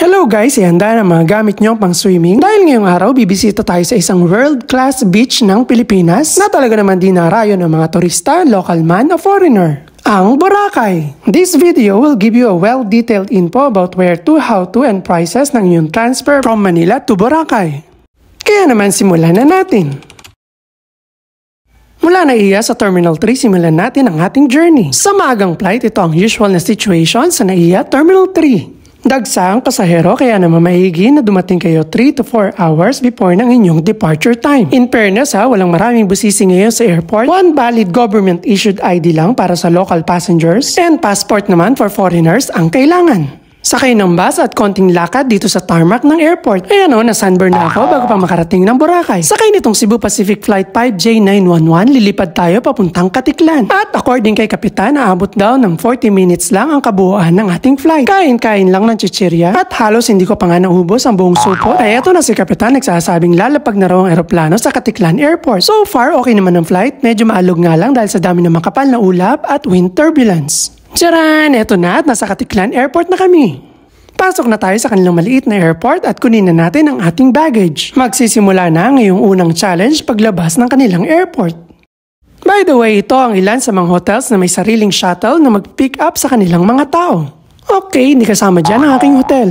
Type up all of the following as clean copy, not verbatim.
Hello guys, ihanda na mga gamit nyo pang swimming. Dahil ngayong araw, bibisita tayo sa isang world-class beach ng Pilipinas na talaga naman dinarayo ng mga turista, local man o foreigner. Ang Boracay. This video will give you a well-detailed info about where to, how to, and prices ng iyong transfer from Manila to Boracay. Kaya naman simulan na natin. Mula NAIA sa Terminal 3, simulan natin ang ating journey. Sa maagang flight, ito ang usual na situation sa NAIA Terminal 3. Dagsa ang pasahero kaya naman maigi na dumating kayo 3 to 4 hours before ng inyong departure time. In fairness walang maraming busisi ngayon sa airport. One valid government-issued ID lang para sa local passengers and passport naman for foreigners ang kailangan. Sakay ng bus at konting lakad dito sa tarmac ng airport. Ayan na-sunburn na ako bago pa makarating ng Boracay. Sakay nitong Cebu Pacific Flight 5J911, lilipad tayo papuntang Katiklan. At according kay Kapitan, aabot daw ng 40 minutes lang ang kabuuan ng ating flight. Kain-kain lang ng chichirya at halos hindi ko pa nga naubos ang buong supot. Ay eto na si Kapitan nagsasabing lalapag na raw ang eroplano sa Katiklan Airport. So far, okay naman ang flight. Medyo maalog nga lang dahil sa dami ng makapal na ulap at wind turbulence. Tcharan! Eto na at nasa Katiklan Airport na kami. Pasok na tayo sa kanilang maliit na airport at kunin na natin ang ating baggage. Magsisimula na ngayong unang challenge paglabas ng kanilang airport. By the way, ito ang ilan sa mga hotels na may sariling shuttle na mag-pick up sa kanilang mga tao. Okay, hindi kasama dyan ang aking hotel.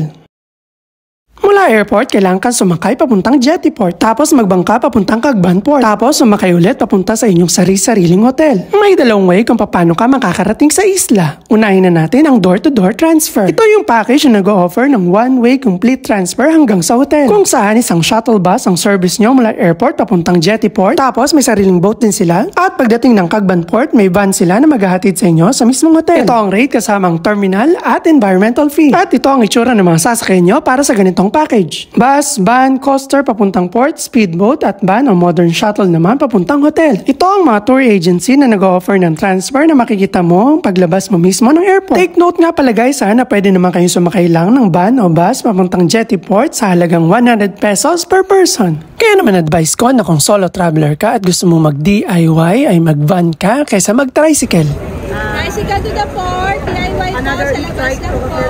Mula airport, kailangan kang sumakay papuntang Jetty Port, tapos magbangka papuntang Cagban Port, tapos sumakay ulit papunta sa inyong sari-sariling hotel. May dalawang way kung paano ka makakarating sa isla. Unahin na natin ang door-to-door transfer. Ito yung package na nag-o-offer ng one-way complete transfer hanggang sa hotel. Kung saan isang shuttle bus ang service nyo mula airport papuntang Jetty Port, tapos may sariling boat din sila, at pagdating ng Cagban Port, may van sila na maghahatid sa inyo sa mismong hotel. Ito ang rate kasama ang terminal at environmental fee. At ito ang itsura ng mga sasakyan nyo para sa ganitong package. Bus, van, coaster papuntang port, speedboat at van o modern shuttle naman papuntang hotel. Ito ang mga tour agency na nag-offer ng transfer na makikita mo paglabas mo mismo ng airport. Take note nga pala guys na pwede naman kayo sumakay lang ng van o bus papuntang Jetty Port sa halagang 100 pesos per person. Kaya naman advice ko na kung solo traveler ka at gusto mo mag-DIY ay mag-van ka kaysa mag-tricycle. Tricycle to the port, DIY po sa labas ng port.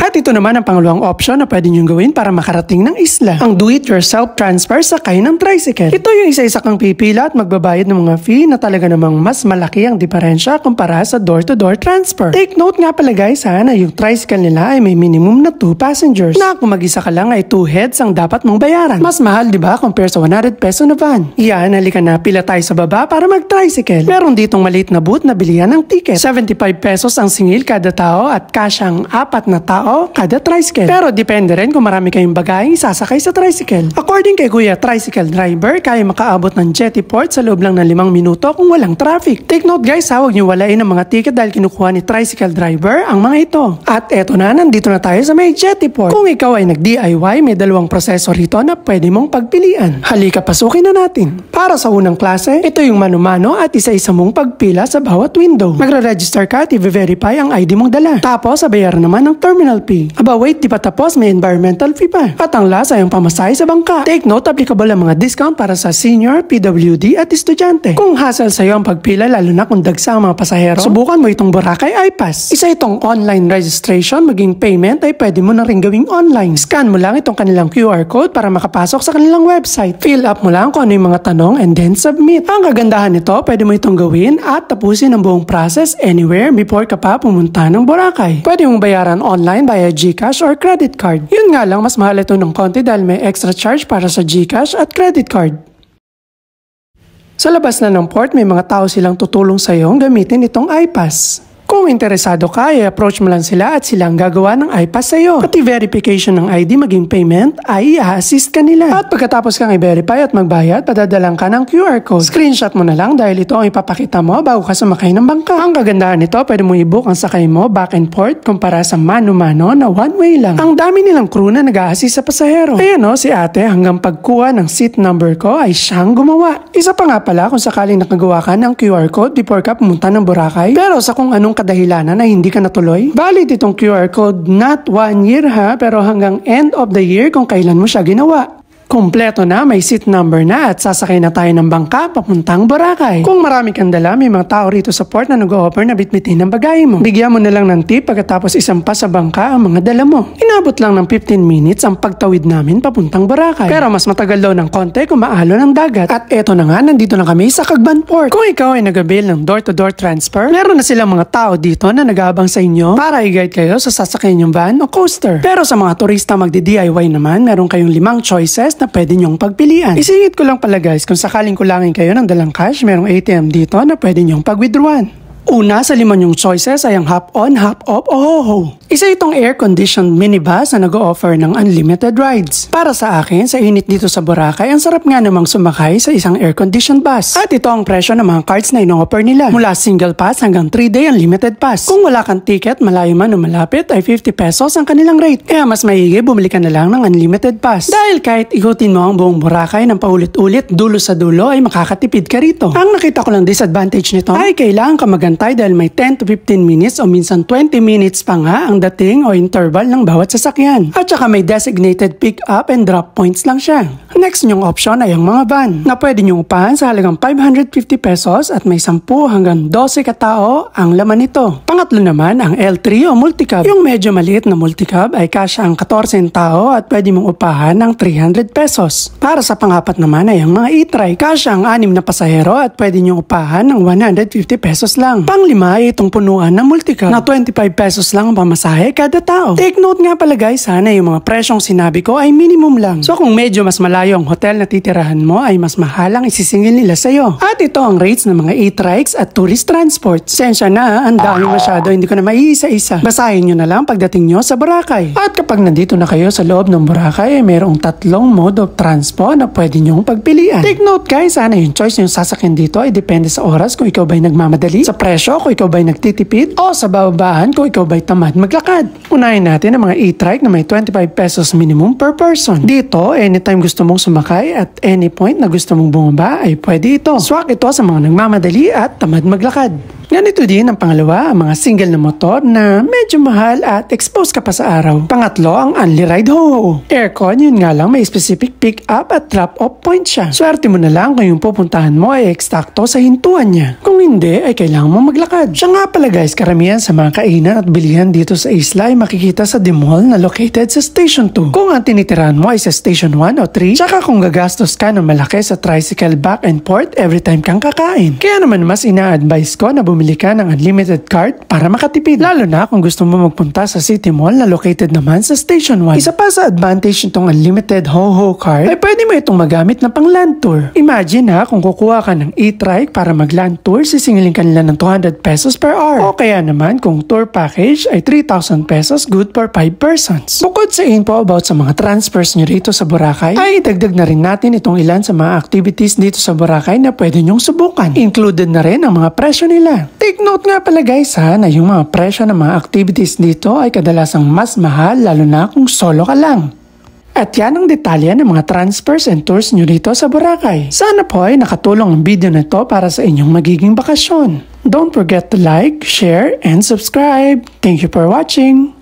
At ito naman ang pangalawang option na pwede nyo gawin para makarating ng isla. Ang do-it-yourself transfer sakay ng tricycle. Ito yung isa-isa kang pipila at magbabayad ng mga fee na talaga namang mas malaki ang diferensya kumpara sa door-to-door transfer. Take note nga pala guys na yung tricycle nila ay may minimum na 2 passengers. Na kung mag-isa ka lang ay 2 heads ang dapat mong bayaran. Mas mahal diba compare sa 100 peso na van. Iyan, halika na, pila tayo sa baba para mag-tricycle. Meron ditong maliit na booth na bilihan ng ticket. 75 pesos ang singil kada tao at kasyang 4 na tao kada tricycle. Pero depende rin kung marami kayong bagay sasakay sa tricycle. According kay Kuya Tricycle Driver, kaya makaabot ng Jetty Port sa loob lang ng 5 minuto kung walang traffic. Take note guys huwag niyo walain ang mga ticket dahil kinukuha ni Tricycle Driver ang mga ito. At eto na, nandito na tayo sa may Jetty Port. Kung ikaw ay nag-DIY, may dalawang proseso rito na pwede mong pagpilian. Halika, pasukin na natin. Para sa unang klase, ito yung mano-mano at isa-isa mong pagpila sa bawat window. Magre-register ka at i-verify ang ID mong dala. Tapos, bayaran naman ng terminal fee. Aba wait, di pa tapos, may environmental fee pa. At ang last ay ang pamasahe sa bangka. Take note, applicable ang mga discount para sa senior, PWD at estudyante. Kung hassle sa'yo ang pagpila, lalo na kung dagsa ang mga pasahero, subukan mo itong Boracay iPass. Isa itong online registration, maging payment ay pwede mo na rin gawing online. Scan mo lang itong kanilang QR code para makapasok sa kanilang website. Fill up mo lang kung ano yung mga tanong and then submit. Ang kagandahan nito, pwede mo itong gawin at tapusin ang buong process anywhere before ka pa pumunta ng Boracay. Pwede mong bayaran online via GCash or credit card. Yun nga lang, mas mahal ito ng konti dahil may extra charge para sa GCash at credit card. Sa labas na ng port, may mga tao silang tutulong sa iyong gamitin itong iPass. Kung interesado ka, i-approach mo lang sila at sila ang gagawa ng iPass sa iyo. Pati verification ng ID maging payment ay i-assist ka nila. At pagkatapos kang i-verify at magbayad, padadalang ka ng QR code. Screenshot mo na lang dahil ito ang ipapakita mo bago ka sumakay ng bangka. Ang kagandahan nito, pwede mo i-book ang sakay mo back and forth kumpara sa mano-mano na one way lang. Ang dami nilang crew na nag-a-assist sa pasahero. Ayan si ate, hanggang pagkuha ng seat number ko ay siyang gumawa. Isa pa nga pala kung sakaling nakagawa ka ng QR code before ka pumunta ng Boracay. Pero sa kung anong kadahilanan na hindi ka natuloy? Valid itong QR code not 1 year pero hanggang end of the year kung kailan mo siya ginawa. Kompleto na, may seat number na at sasakay na tayo ng bangka papuntang Boracay. Kung marami kang dala, may mga tao rito sa port na nag-o-offer na bitbitin ng bagahe mo. Bigyan mo na lang ng tip pagkatapos isampa sa bangka ang mga dala mo. Inabot lang ng 15 minutes ang pagtawid namin papuntang Boracay. Pero mas matagal daw ng konti kung maalo ng dagat. At eto na nga, nandito na kami sa Cagban Port. Kung ikaw ay nag-avail ng door-to-door transfer, meron na silang mga tao dito na nag-aabang sa inyo para i-guide kayo sa sasakyan yung van o coaster. Pero sa mga turista magdi-DIY naman, meron kayong 5 choices na pwede nyong pagpilian. Isingit ko lang pala guys, kung sakaling kulangin kayo ng dalang cash, merong ATM dito na pwede nyong pag-withdrawan. Una sa 5 yung choices ay ang hop-on, hop-off o ho-ho. Isa itong air-conditioned minibus na nag-o-offer ng unlimited rides. Para sa akin, sa init dito sa Boracay, ang sarap nga namang sumakay sa isang air-conditioned bus. At ito ang presyo ng mga cards na ino-offer nila. Mula single pass hanggang 3-day unlimited pass. Kung wala kang ticket, malayo man o malapit, ay 50 pesos ang kanilang rate. Kaya mas maigi, bumili ka na lang ng unlimited pass. Dahil kahit ikutin mo ang buong Boracay ng paulit-ulit, dulo sa dulo, ay makakatipid ka rito. Ang nakita ko lang disadvantage nito ay kailangan ka magantay dahil may 10 to 15 minutes o minsan 20 minutes pa nga ang dating o interval ng bawat sasakyan. At saka may designated pick up and drop points lang siya. Next nyong option ay ang mga van na pwede nyong upahan sa halagang 550 pesos at may 10 hanggang 12 katao ang laman nito. Pangatlo naman ang L3 o multicab. Yung medyo maliit na multicab ay kasya ang 14 tao at pwede mong upahan ng 300 pesos. Para sa pangapat naman ay ang mga e-trike. Kasya ang 6 na pasahero at pwede nyong upahan ng 150 pesos lang. Panglima ay itong punuan ng multicab na 25 pesos lang ang pamasahe kada tao. Take note nga pala guys, sana yung mga presyong sinabi ko ay minimum lang. So kung medyo mas malayo ang hotel na titirahan mo ay mas mahal ang isisingil nila sa'yo. At ito ang rates ng mga e-trikes at tourist transport. Sensya na, ang dami masyado, hindi ko na maiisa-isa. Basahin nyo na lang pagdating nyo sa Boracay. At kapag nandito na kayo sa loob ng Boracay ay mayroong 3 mode of transport na pwede nyong pagpilian. Take note guys, sana yung choice yung sasakyan dito ay depende sa oras kung ikaw ba'y nagmamadali, sa presyo kung ikaw ba'y nagtitipid, o sa babaan kung ikaw ba'y tamad maglakad. Unahin natin ang mga e-trike na may 25 pesos minimum per person. Dito, anytime gusto mong sumakay at any point na gusto mong bumaba ay pwede ito. Swak ito sa mga nagmamadali at tamad maglakad. Ganito din ang pangalawa, ang mga single na motor na medyo mahal at exposed ka pa sa araw. Pangatlo, ang Only Ride Ho-Ho. Aircon, yun nga lang may specific pick up at drop off point siya. Swerte mo na lang kung yung pupuntahan mo ay eksakto sa hintuan niya. Kung hindi, ay kailangan mo maglakad. Siya nga pala guys, karamihan sa mga kainan at bilihan dito sa isla ay makikita sa The Mall na located sa Station 2. Kung ang tinitirahan mo ay sa Station 1 o 3, tsaka kung gagastos ka ng malaki sa tricycle back and forth every time kang kakain. Kaya naman mas ina-advise ko na bumili ka ng unlimited card para makatipid. Lalo na kung gusto mo magpunta sa City Mall na located naman sa Station 1. Isa pa sa advantage nitong unlimited Ho-Ho card ay pwede mo itong magamit na pang land tour. Imagine ha, kung kukuha ka ng e-trike para mag land tour, sisingilin ka nila ng 200 pesos per hour. O kaya naman kung tour package ay 3,000 pesos good for 5 persons. Bukod sa info about sa mga transfers nyo rito sa Boracay, ay dagdag na rin natin itong ilan sa mga activities dito sa Boracay na pwede nyong subukan. Included na rin ang mga presyo nila. Take note nga pala guys ha, na yung mga presyo ng mga activities dito ay kadalasang mas mahal lalo na kung solo ka lang. At yan ang detalye ng mga transfers and tours nyo dito sa Boracay. Sana po ay nakatulong ang video na ito para sa inyong magiging bakasyon. Don't forget to like, share, and subscribe. Thank you for watching.